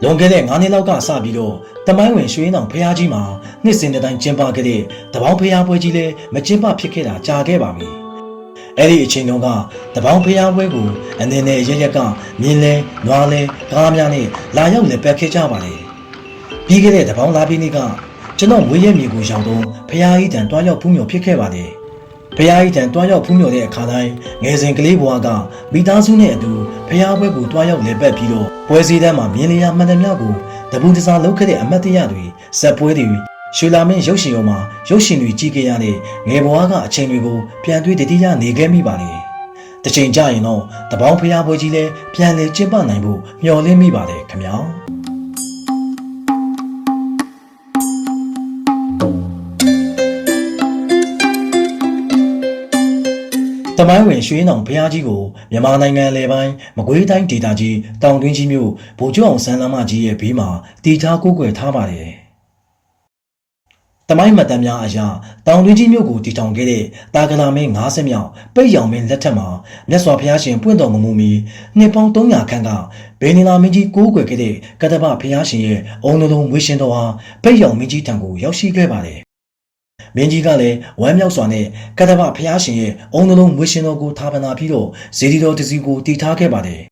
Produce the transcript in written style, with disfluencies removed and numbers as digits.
လွန်ခဲ့တဲ့9နှစ်လောက်ကစပြီးတော့တမိုင်းဝင်ရွှေနောင်ဖျားကြီးမှာနှစ်စဉ်တိုင်းကျင်းပခဲ့တဲ့တပေါင်းဖျားပွဲကြီးလည်းမကျင်းပဖြစ်ခဲ့တာကြာခဲ့ပါပြီ။အဲ့ဒီအချိန်တုန်းကတပေါင်းဖျားပွဲကိုအနေနဲ့ရရက်ကမြင်းလဲ၊နွားလဲ၊ကားများနဲ့လာရောက်လည်ပတ်ခဲ့ကြပါလေ။ပြီးခဲ့တဲ့တပေါင်းလာပြီးနေ့ကကျွန်တော်မွေးရမြေကိုရောက်တော့ဖျားကြီးတန်တွားရောက်ဖူးမြော်ဖြစ်ခဲ့ပါတယ်။ဖျားကြီးတန်တွားရောက်ဖူးမြော်တဲ့အခါတိုင်းငယ်စဉ်ကလေးဘဝကမိသားစုနဲ့အတူဖျားပွဲကိုတွားရောက်လည်ပတ်ပြီးတော့ပွဲစည်းတန်းမှာမြင်းလျာမှန်သမျှကိုတပူတစားလုပ်ခဲ့တဲ့အမတ်တရတွေဇက်ပွဲတွေရွှေလာမင်းရုပ်ရှင်ရုံမှာရုပ်ရှင်တွေကြည့်ခဲ့ရတဲ့ငယ်ဘဝကအချိန်တွေကိုပြန်တွေးတတိယနေခဲ့မိပါလေ။တစ်ချိန်ကြာရင်တော့တပေါင်းဖျားပွဲကြီးလည်းပြန်လေကျင်းပနိုင်ဖို့မျှော်လင့်မိပါတယ်ခင်ဗျာ။တမိုင်းဝင်ရွှေနောင်ဖျားကြီးကိုမြန်မာနိုင်ငံအလယ်ပိုင်းမကွေးတိုင်းဒေသကြီးတောင်တွင်းကြီးမြို့ဗိုလ်ချုပ်အောင်ဆန်းလမ်းမကြီးရဲ့ဘေးမှာတည်ထားကိုးကွယ်ထားပါတယ်။တမိုင်းမှတ်တမ်းများအရတောင်တွင်းကြီးမြို့ကိုတည်ထောင်ခဲ့တဲ့တာဂလာမင်း50မြောက်ပိတ်ရောင်မင်းလက်ထက်မှာမြတ်စွာဘုရားရှင်ပွင့်တော်မမူမီနှစ်ပေါင်း300ခန့်ကဘေနီလာမင်းကြီးကိုးကွယ်ခဲ့တဲ့ကတ္တဗဘုရားရှင်ရဲ့အုံလုံးမွေးရှင်တော်ဟာပိတ်ရောင်မင်းကြီးထံကိုရောက်ရှိခဲ့ပါတယ်မင်းကြီးကလည်းဝမ်းမြောက်စွာနဲ့ကတ္တဗဘုရားရှင်ရဲ့အုံလုံးမွေးရှင်တော်ကိုထာပနာပြီးတော့ဇေဒီတော်တစည်းကိုတည်ထားခဲ့ပါတယ်